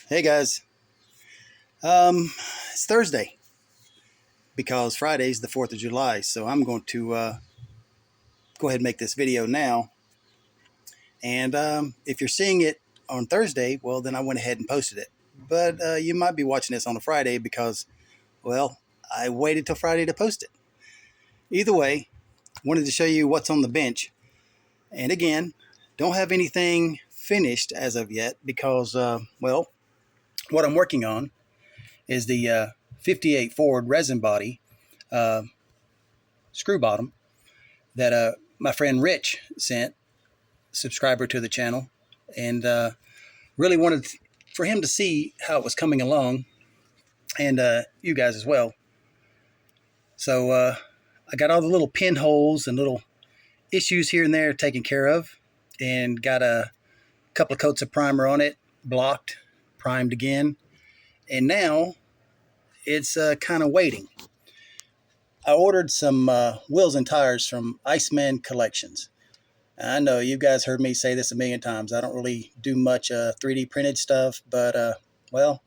Hey guys, it's Thursday because Friday's the 4th of July, so I'm going to go ahead and make this video now. And if you're seeing it on Thursday, well, then I went ahead and posted it. But you might be watching this on a Friday because, well, I waited till Friday to post it. Either way, wanted to show you what's on the bench. And again, don't have anything finished as of yet because, well, what I'm working on is the 58 Ford resin body uh, screw bottom that my friend Rich sent, subscriber to the channel, and really wanted for him to see how it was coming along, and you guys as well. So I got all the little pinholes and little issues here and there taken care of, and got a couple of coats of primer on it, blocked, primed again, and now it's kind of waiting. I ordered some wheels and tires from Iceman Collections. I know you guys heard me say this a million times. I don't really do much 3D printed stuff, but well,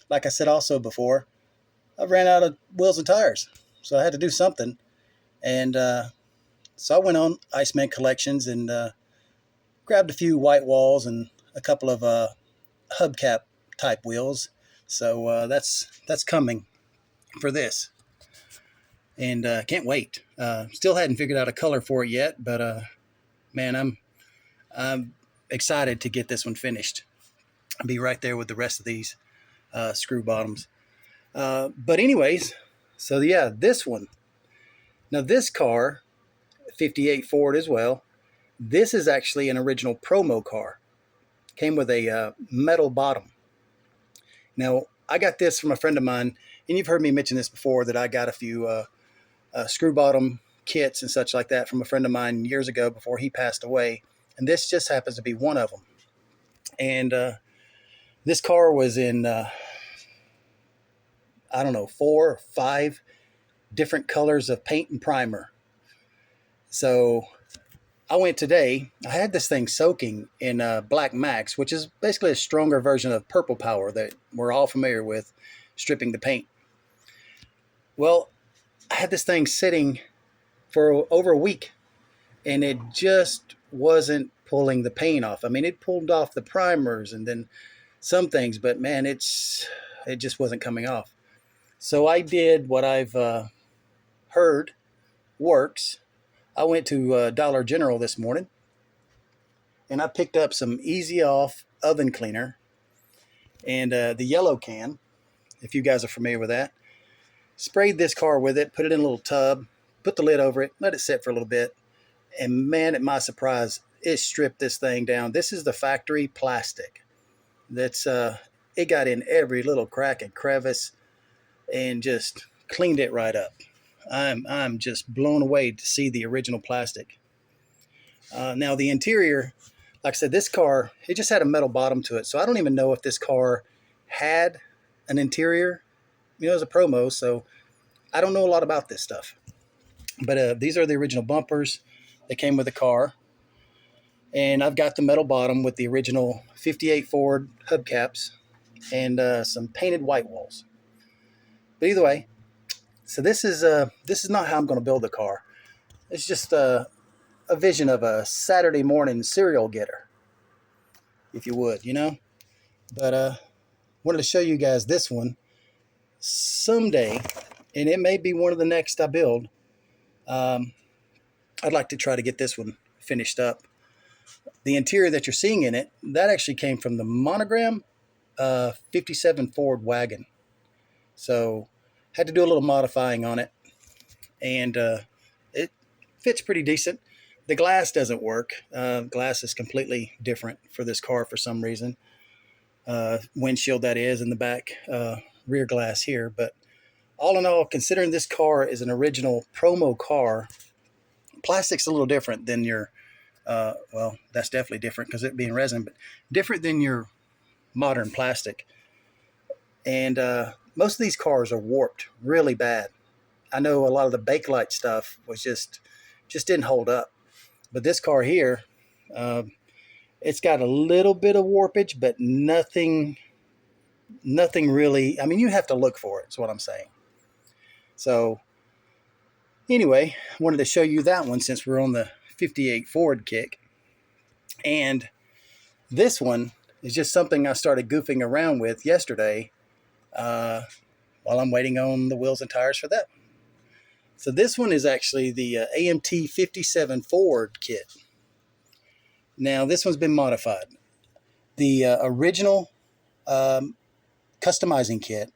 like I said also before, I ran out of wheels and tires, so I had to do something. And so I went on Iceman Collections and grabbed a few white walls and a couple of hubcap type wheels. So that's coming for this, and can't wait. Still hadn't figured out a color for it yet, but man, I'm excited to get this one finished. I'll be right there with the rest of these screw bottoms. But anyways, so yeah, this one. Now this car, 58 Ford as well, this is actually an original promo car. Came with a metal bottom. Now, I got this from a friend of mine, and you've heard me mention this before, that I got a few screw bottom kits and such like that from a friend of mine years ago before he passed away. And this just happens to be one of them. And this car was in, I don't know, 4 or 5 different colors of paint and primer. So I went today. I had this thing soaking in Black Max, which is basically a stronger version of Purple Power that we're all familiar with, stripping the paint. Well, I had this thing sitting for over a week, and it just wasn't pulling the paint off. I mean, it pulled off the primers and then some things, but man, it just wasn't coming off. So I did what I've heard works. I went to Dollar General this morning, and I picked up some Easy Off oven cleaner and the yellow can, if you guys are familiar with that. Sprayed this car with it, put it in a little tub, put the lid over it, let it sit for a little bit, and man, at my surprise, it stripped this thing down. This is the factory plastic. That's it got in every little crack and crevice and just cleaned it right up. I'm just blown away to see the original plastic. Now the interior, like I said, this car, it just had a metal bottom to it. So I don't even know if this car had an interior. You know, it was a promo, so I don't know a lot about this stuff. But these are the original bumpers that came with the car. And I've got the metal bottom with the original 58 Ford hubcaps and some painted white walls. But either way, so this is not how I'm going to build the car. It's just a vision of a Saturday morning cereal getter, if you would, you know. But wanted to show you guys this one someday, and it may be one of the next I build. I'd like to try to get this one finished up. The interior that you're seeing in it, that actually came from the Monogram 57 Ford wagon. So had to do a little modifying on it, and it fits pretty decent. The glass doesn't work. Glass is completely different for this car for some reason. Windshield, that is, in the back rear glass here. But all in all, considering this car is an original promo car, plastic's a little different than your, well, that's definitely different because it being resin, but different than your modern plastic. And most of these cars are warped really bad. I know a lot of the Bakelite stuff was just didn't hold up. But this car here, it's got a little bit of warpage, but nothing nothing really, I mean, you have to look for it, is what I'm saying. So anyway, I wanted to show you that one since we're on the 58 Ford kick. And this one is just something I started goofing around with yesterday while I'm waiting on the wheels and tires for that. So this one is actually the AMT 57 Ford kit. Now this one's been modified. The original customizing kit,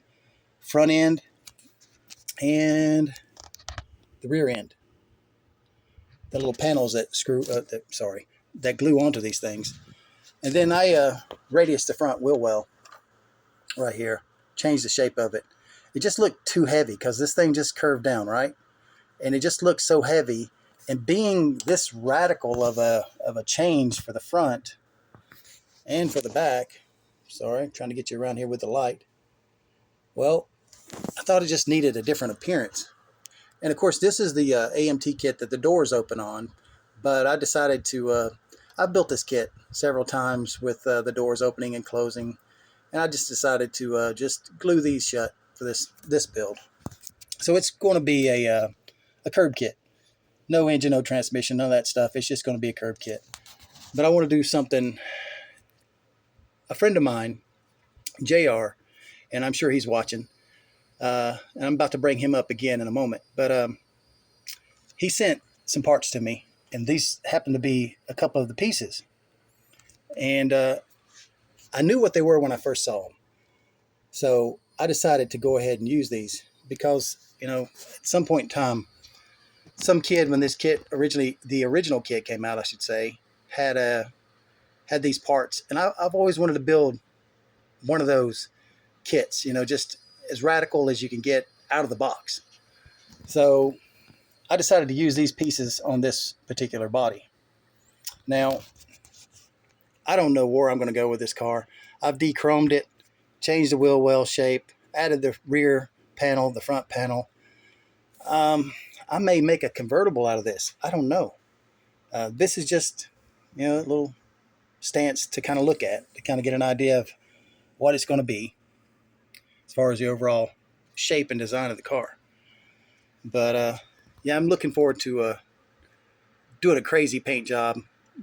front end and the rear end, the little panels that that glue onto these things. And then I radiused the front wheel well right here, changed the shape of it. It just looked too heavy because this thing just curved down, right? And it just looked so heavy. And being this radical of a change for the front and for the back, sorry, trying to get you around here with the light. Well, I thought it just needed a different appearance. And of course, this is the AMT kit that the doors open on, but I decided to, I've built this kit several times with the doors opening and closing, and I just decided to just glue these shut for this build. So it's going to be a curb kit. No engine, no transmission, none of that stuff. It's just going to be a curb kit. But I want to do something, a friend of mine, JR, and I'm sure he's watching, and I'm about to bring him up again in a moment, but he sent some parts to me, and these happen to be a couple of the pieces. And I knew what they were when I first saw them. So I decided to go ahead and use these because, you know, at some point in time, some kid, when this kit the original kit came out, I should say, had these parts. And I've always wanted to build one of those kits, you know, just as radical as you can get out of the box. So I decided to use these pieces on this particular body. Now, I don't know where I'm going to go with this car. I've de-chromed it, changed the wheel well shape, added the rear panel, the front panel. I may make a convertible out of this. I don't know. This is just, you know, a little stance to kind of look at, to kind of get an idea of what it's going to be as far as the overall shape and design of the car. But yeah, I'm looking forward to doing a crazy paint job.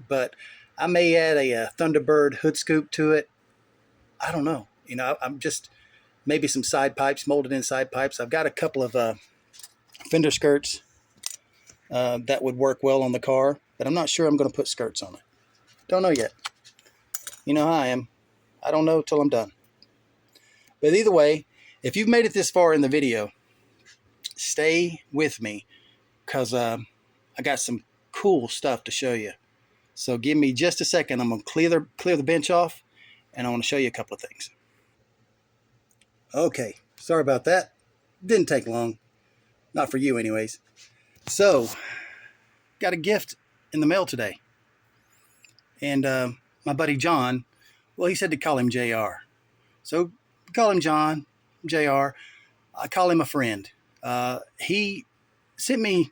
But I may add a Thunderbird hood scoop to it. I don't know. You know, I'm just maybe some side pipes, molded in side pipes. I've got a couple of fender skirts that would work well on the car, but I'm not sure I'm going to put skirts on it. Don't know yet. You know how I am. I don't know till I'm done. But either way, if you've made it this far in the video, stay with me because I got some cool stuff to show you. So give me just a second. I'm going to clear the bench off, and I want to show you a couple of things. Okay, sorry about that. Didn't take long. Not for you anyways. So, got a gift in the mail today. And my buddy John, well, he said to call him JR. So, call him John, JR. I call him a friend. He sent me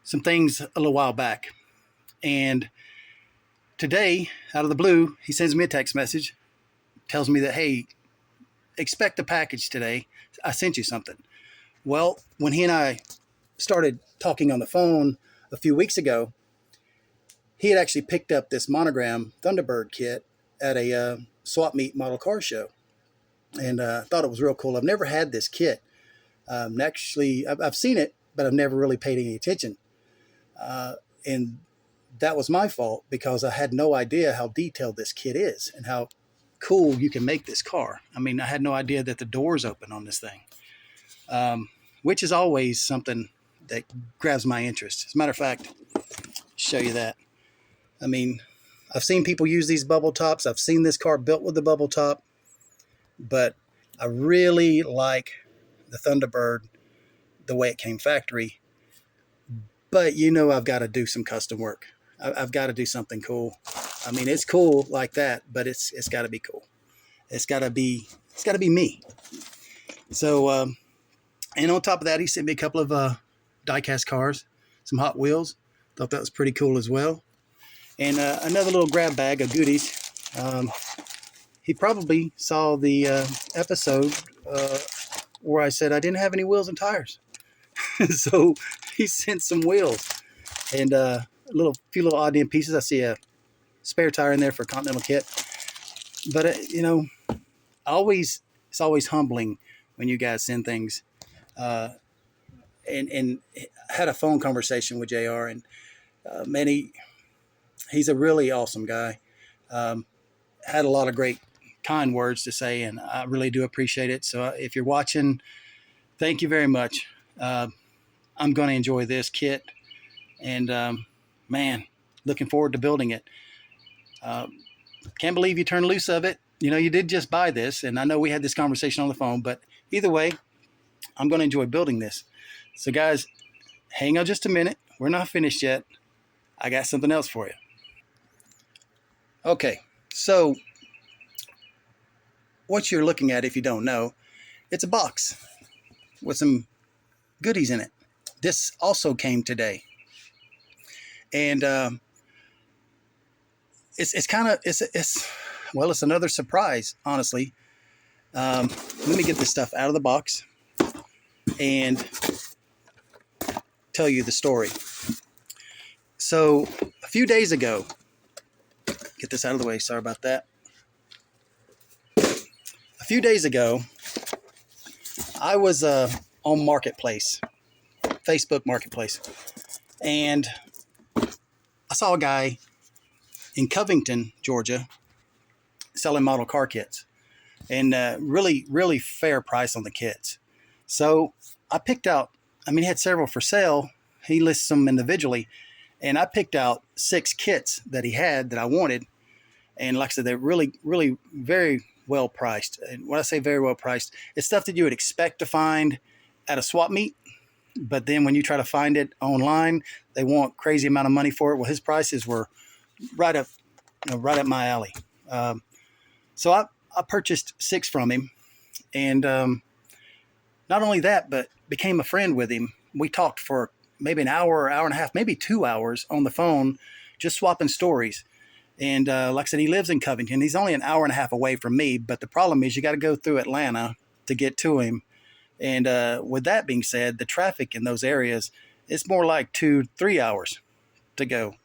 some things a little while back. And today, out of the blue, he sends me a text message, tells me that, hey, expect a package today. I sent you something. Well, when he and I started talking on the phone a few weeks ago, he had actually picked up this Monogram Thunderbird kit at a swap meet model car show. And thought it was real cool. I've never had this kit. Actually, I've seen it, but I've never really paid any attention. And that was my fault because I had no idea how detailed this kit is and how cool you can make this car. I mean, I had no idea that the doors open on this thing, which is always something that grabs my interest. As a matter of fact, show you that. I mean, I've seen people use these bubble tops. I've seen this car built with the bubble top, but I really like the Thunderbird the way it came factory. But you know, I've got to do some custom work. I've got to do something cool. I mean, it's cool like that, but it's got to be cool. It's got to be me. So, and on top of that, he sent me a couple of die-cast cars, some Hot Wheels. Thought that was pretty cool as well. And another little grab bag of goodies. he probably saw the episode where I said I didn't have any wheels and tires. So he sent some wheels and few little odd end pieces. I see a spare tire in there for a Continental kit. But it's always humbling when you guys send things. And had a phone conversation with JR, and man, he's a really awesome guy. Had a lot of great kind words to say, and I really do appreciate it. So if you're watching, thank you very much. I'm going to enjoy this kit, and man, looking forward to building it. Can't believe you turned loose of it. You did just buy this, and I know we had this conversation on the phone, but either way, I'm going to enjoy building this. So guys, hang on just a minute. We're not finished yet. I got something else for you. Okay, so what you're looking at, if you don't know, it's a box with some goodies in it. This also came today, and it's another surprise, honestly. Let me get this stuff out of the box and tell you the story. So a few days ago, get this out of the way. Sorry about that. A few days ago, I was on Marketplace, Facebook Marketplace, and I saw a guy in Covington, Georgia, selling model car kits, and really, really fair price on the kits. So I picked out, he had several for sale. He lists them individually, and I picked out 6 kits that he had that I wanted. And like I said, they're really, really very well priced. And when I say very well priced, it's stuff that you would expect to find at a swap meet. But then when you try to find it online, they want crazy amount of money for it. Well, his prices were right up my alley. So I purchased 6 from him, and not only that, but became a friend with him. We talked for maybe an hour and a half, maybe 2 hours on the phone, just swapping stories. And like I said, he lives in Covington. He's only an hour and a half away from me, but the problem is you got to go through Atlanta to get to him. And with that being said, the traffic in those areas, it's more like 2-3 hours to go.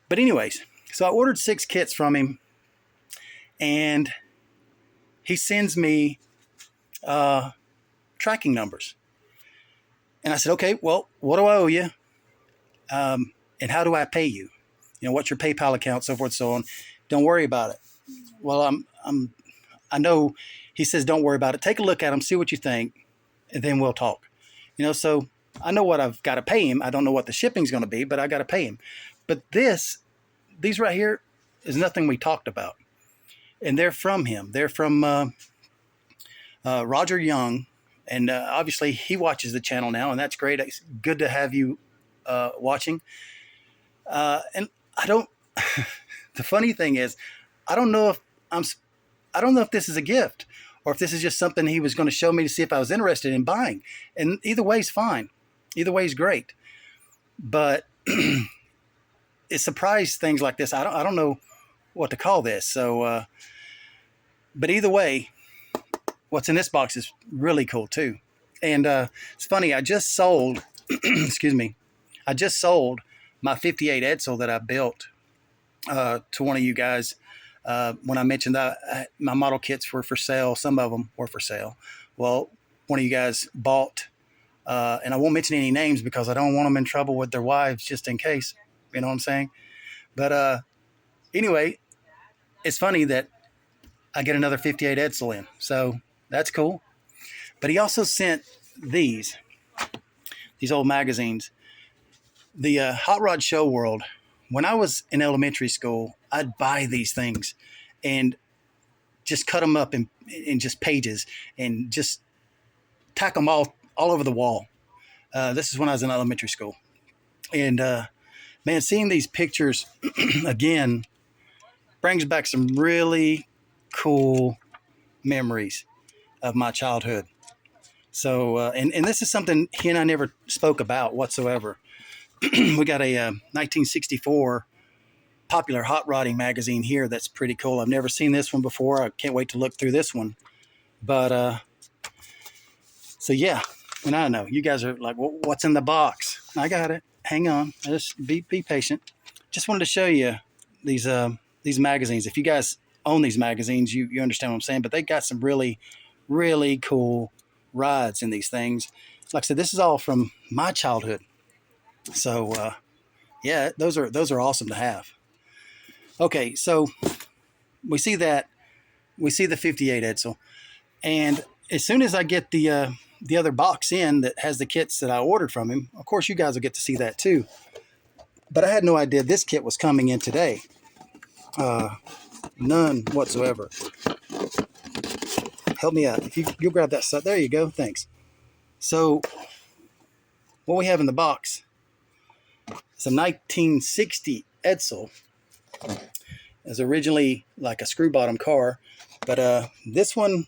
But anyways, so I ordered 6 kits from him, and he sends me tracking numbers. And I said, okay, well, what do I owe you? And how do I pay you? What's your PayPal account, so forth, so on. Don't worry about it. Well, I know he says, don't worry about it. Take a look at them, see what you think, and then we'll talk. So I know what I've got to pay him. I don't know what the shipping's going to be, but I got to pay him. But these right here is nothing we talked about. And they're from him. They're from Roger Young. And obviously he watches the channel now, and that's great. It's good to have you watching. And I don't, the funny thing is, I don't know if this is a gift or if this is just something he was going to show me to see if I was interested in buying. And either way is fine. Either way is great. But it surprised things like this. I don't know what to call this. So, but either way, what's in this box is really cool too. And it's funny, I just sold, excuse me, I just sold my 58 Edsel that I built to one of you guys when I mentioned that my model kits were for sale. Some of them were for sale. Well, one of you guys bought, and I won't mention any names because I don't want them in trouble with their wives just in case, you know what I'm saying? But anyway, it's funny that I get another 58 Edsel in. So that's cool. But he also sent these old magazines. The Hot Rod Show World. When I was in elementary school, I'd buy these things and just cut them up in just pages and just tack them all over the wall. This is when I was in elementary school. And man, seeing these pictures again brings back some really cool memories of my childhood. So, and this is something he and I never spoke about whatsoever. We got a 1964 popular hot rodding magazine here that's pretty cool. I've never seen this one before. I can't wait to look through this one. But so yeah, and I know you guys are like, well, what's in the box? I got it. Hang on. Just be patient. Just wanted to show you these magazines. If you guys own these magazines, you understand what I'm saying. But they got some really, really cool rides in these things. Like I said, this is all from my childhood. So yeah, those are awesome to have. Okay, so we see that. We see the 58 Edsel. And as soon as I get the other box in that has the kits that I ordered from him, of course, you guys will get to see that too. But I had no idea this kit was coming in today. None whatsoever. Help me out. If you'll grab that stuff. There you go. Thanks. So what we have in the box is a 1960 Edsel. It was originally like a screw bottom car, but this one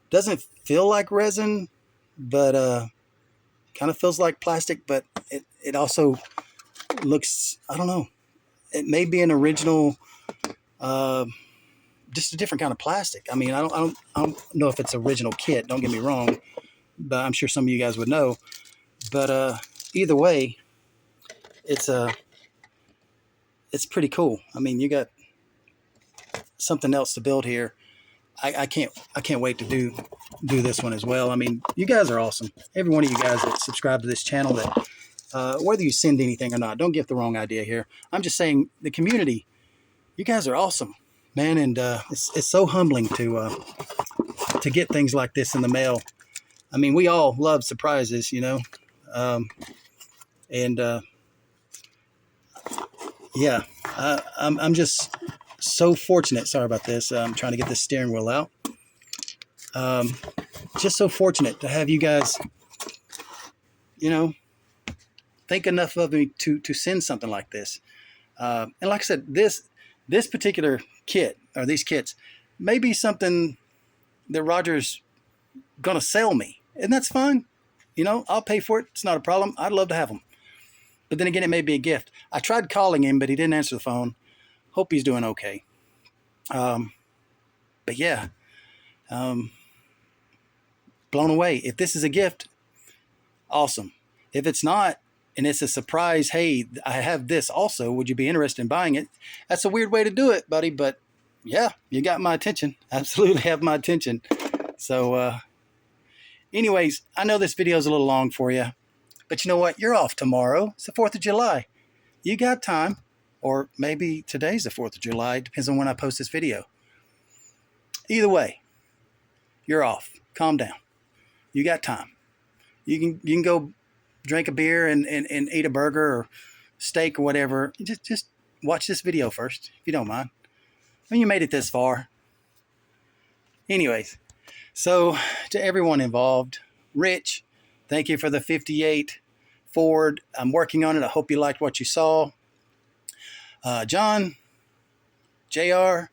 doesn't feel like resin, but kind of feels like plastic, but it also looks, I don't know, it may be an original, just a different kind of plastic. I mean, I don't know if it's original kit, don't get me wrong, but I'm sure some of you guys would know. But either way, it's pretty cool. I mean, you got something else to build here. I can't wait to do this one as well. I mean, you guys are awesome. Every one of you guys that subscribe to this channel, that whether you send anything or not, don't get the wrong idea here. I'm just saying the community, you guys are awesome, man, and it's so humbling to get things like this in the mail. I mean, we all love surprises, you know, and yeah, I'm just so fortunate. Sorry about this. I'm trying to get this steering wheel out. Just so fortunate to have you guys, you know, think enough of me to send something like this. And like I said, this particular kit, or these kits, may be something that Roger's gonna sell me, and that's fine. You know, I'll pay for it. It's not a problem. I'd love to have them. But then again, it may be a gift. I tried calling him, but he didn't answer the phone. Hope he's doing okay. But yeah, blown away. If this is a gift, awesome. If it's not, and it's a surprise, hey, I have this also, would you be interested in buying it? That's a weird way to do it, buddy, but yeah, you got my attention. Absolutely have my attention. So anyways, I know this video is a little long for you, but you know what? You're off tomorrow. It's the 4th of July. You got time. Or maybe today's the 4th of July. It depends on when I post this video. Either way, you're off. Calm down. You got time. You can go drink a beer and eat a burger or steak or whatever. Just watch this video first, if you don't mind. When you made it this far. Anyways, so to everyone involved, Rich, thank you for the 58 Ford. I'm working on it. I hope you liked what you saw. John, JR,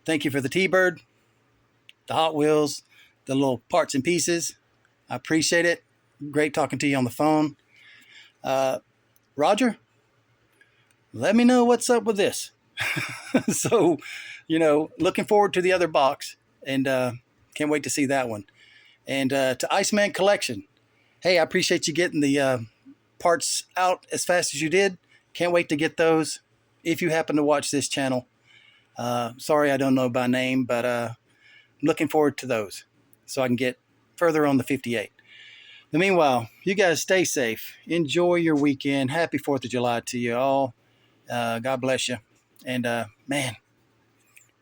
thank you for the T-Bird, the Hot Wheels, the little parts and pieces. I appreciate it. Great talking to you on the phone. Roger, let me know what's up with this. So, you know, looking forward to the other box, and can't wait to see that one. And to Iceman Collection, hey, I appreciate you getting the parts out as fast as you did. Can't wait to get those. If you happen to watch this channel, sorry I don't know by name, but I'm looking forward to those so I can get further on the 58. But meanwhile, you guys stay safe. Enjoy your weekend. Happy 4th of July to you all. God bless you. And man,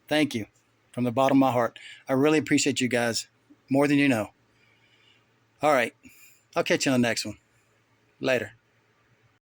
thank you from the bottom of my heart. I really appreciate you guys more than you know. All right. I'll catch you on the next one. Later.